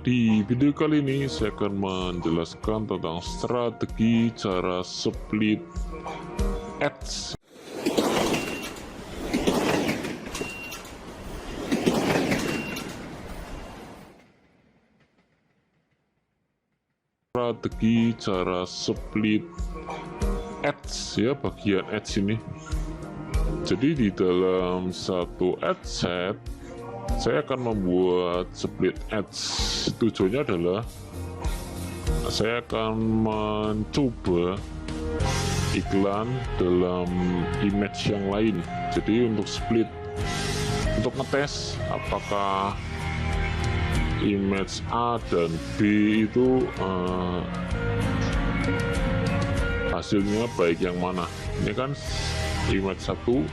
di video kali ini saya akan menjelaskan tentang strategi cara split ads. Strategi cara split ads ya, bagian ads ini. Jadi di dalam satu ad set saya akan membuat split ads. Tujuannya adalah saya akan mencoba iklan dalam image yang lain. Jadi untuk split, untuk ngetes apakah image A dan B itu hasilnya baik yang mana. Ini kan image satu,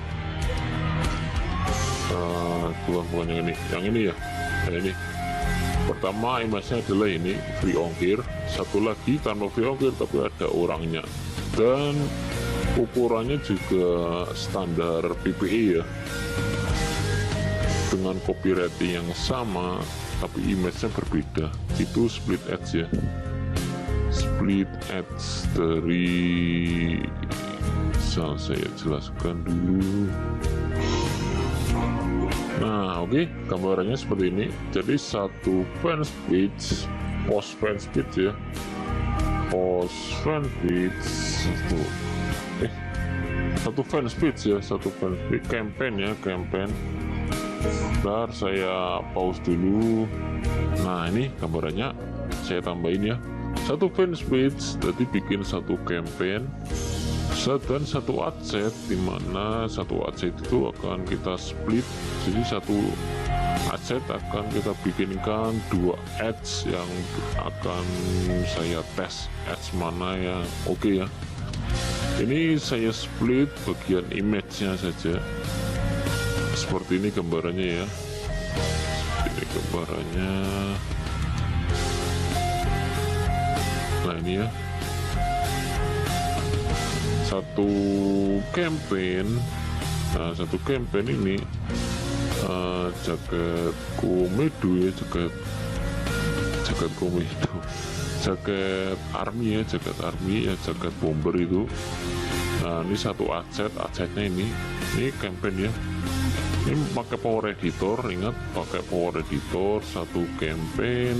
bukan yang ini ya. Nah, ini pertama image-nya adalah ini free ongkir, satu lagi tanpa free ongkir tapi ada orangnya, dan ukurannya juga standar PPE ya, dengan copywriting yang sama tapi image-nya berbeda. Itu split ads ya, split ads dari saya jelaskan dulu. Nah, oke, gambarannya seperti ini. Jadi satu fans page, post fans page ya, post fans page satu fans page ya, satu fans page, campaign ya, campaign. Bentar, saya pause dulu. Nah, ini gambarannya saya tambahin ya, satu fans page, jadi bikin satu campaign dan satu ad set, dimana satu ad set itu akan kita split. Jadi satu ad set akan kita bikinkan dua ads yang akan saya tes ads mana yang oke ya. Ini saya split bagian image-nya saja. Seperti ini gambarannya ya. Ini gambarannya. Nah, ini ya. Satu campaign, nah satu campaign ini jaket komedo ya, jaket komedo, jaket army ya, jaket bomber itu. Nah, ini satu adsetnya ini campaign ya. Ini pakai power editor, ingat pakai power editor, satu campaign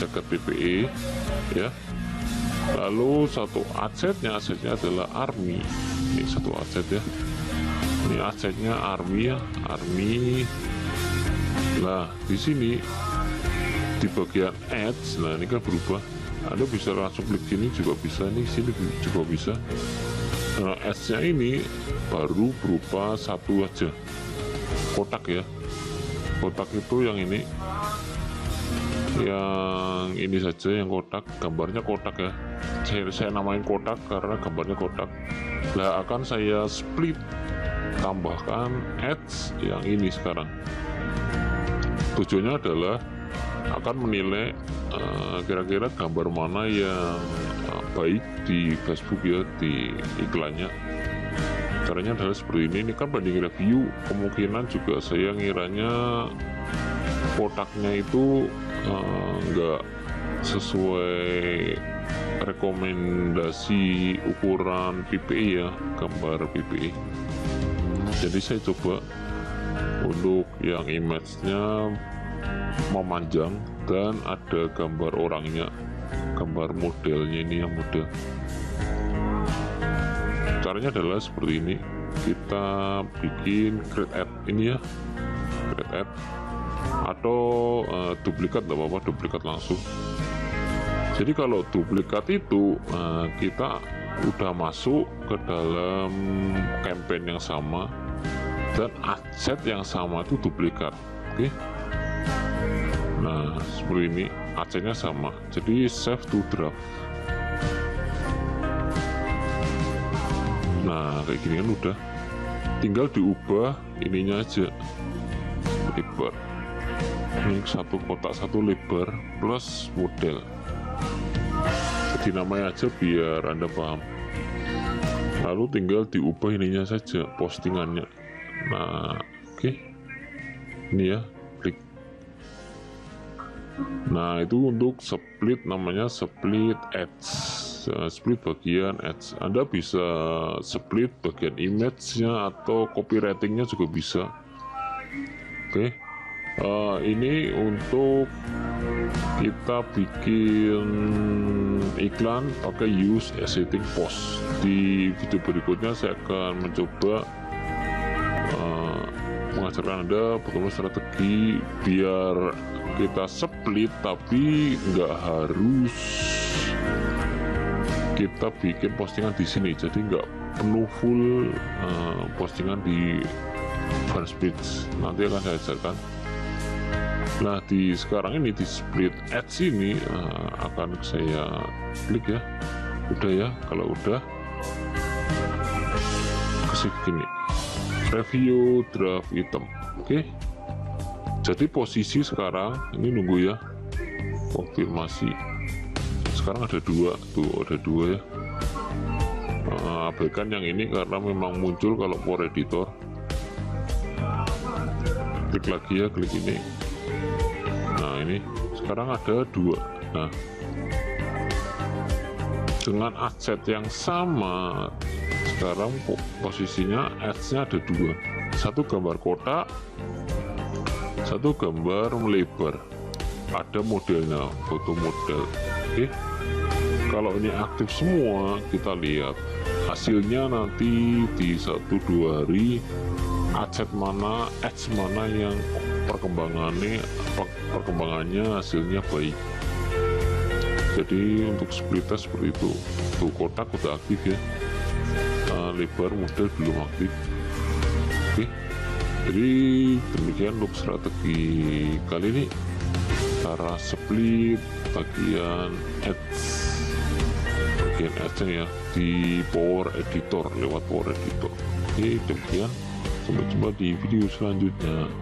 jaket PPE ya. Lalu satu adsetnya adalah army. Ini satu adset ya. Ini adsetnya army ya, army. Nah, di sini di bagian ads, nah ini kan berubah. Anda bisa langsung klik sini juga bisa, nih sini juga bisa. Nah, ads-nya ini baru berupa satu aja, kotak ya. Kotak itu yang ini. Yang ini saja, yang kotak, gambarnya kotak ya. Saya namain kotak karena gambarnya kotak. Nah, akan saya split, tambahkan ads yang ini sekarang. Tujuannya adalah akan menilai kira-kira gambar mana yang baik di Facebook ya, di iklannya. Caranya adalah seperti ini. Ini kan banding review, kemungkinan juga saya ngiranya kotaknya itu nggak sesuai rekomendasi ukuran PPE ya, gambar PPE. Jadi saya coba untuk yang image-nya memanjang dan ada gambar orangnya, gambar modelnya, ini yang model. Caranya adalah seperti ini. Kita bikin create ad ini ya, create ad, atau duplikat, tidak apa-apa, duplikat langsung. Jadi kalau duplikat itu kita udah masuk ke dalam campaign yang sama dan adset yang sama itu duplikat. Oke. Nah, seperti ini, adsetnya sama. Jadi save to draft. Nah, kayak gini kan udah. Tinggal diubah ininya aja, lebar. Ini satu kotak, satu lebar plus model. Jadi namanya aja biar Anda paham. Lalu tinggal diubah ininya saja, postingannya. Nah, oke. Ini ya, klik. Nah, itu untuk split, namanya split ads, split bagian ads. Anda bisa split bagian image-nya atau copywriting-nya juga bisa. Oke, ini untuk kita bikin iklan pakai use setting post. Di video berikutnya saya akan mencoba mengajarkan Anda bagaimana strategi biar kita split, tapi nggak harus kita bikin postingan di sini, jadi nggak penuh full postingan di front page. Nanti akan saya ajarkan. Nah, di sekarang ini di split ads ini akan saya klik ya. Udah ya, kalau udah kasih gini, review draft item. Oke, jadi posisi sekarang ini nunggu ya konfirmasi. Sekarang ada dua tuh, ada dua ya. Abaikan yang ini karena memang muncul kalau for editor. Klik lagi ya, klik ini. Nah, ini sekarang ada dua. Nah, dengan aset yang sama sekarang posisinya ads-nya ada dua, satu gambar kotak, satu gambar melebar, ada modelnya, foto model. Oke, kalau ini aktif semua, kita lihat hasilnya nanti di 1-2 hari ads mana yang perkembangannya hasilnya baik. Jadi untuk splitnya seperti itu. Tuh, kotak udah aktif ya, lebar model belum aktif. Oke, jadi demikian untuk strategi kali ini, cara split bagian ads-nya ya di Power Editor, lewat Power Editor. Oke, demikian, sampai jumpa di video selanjutnya.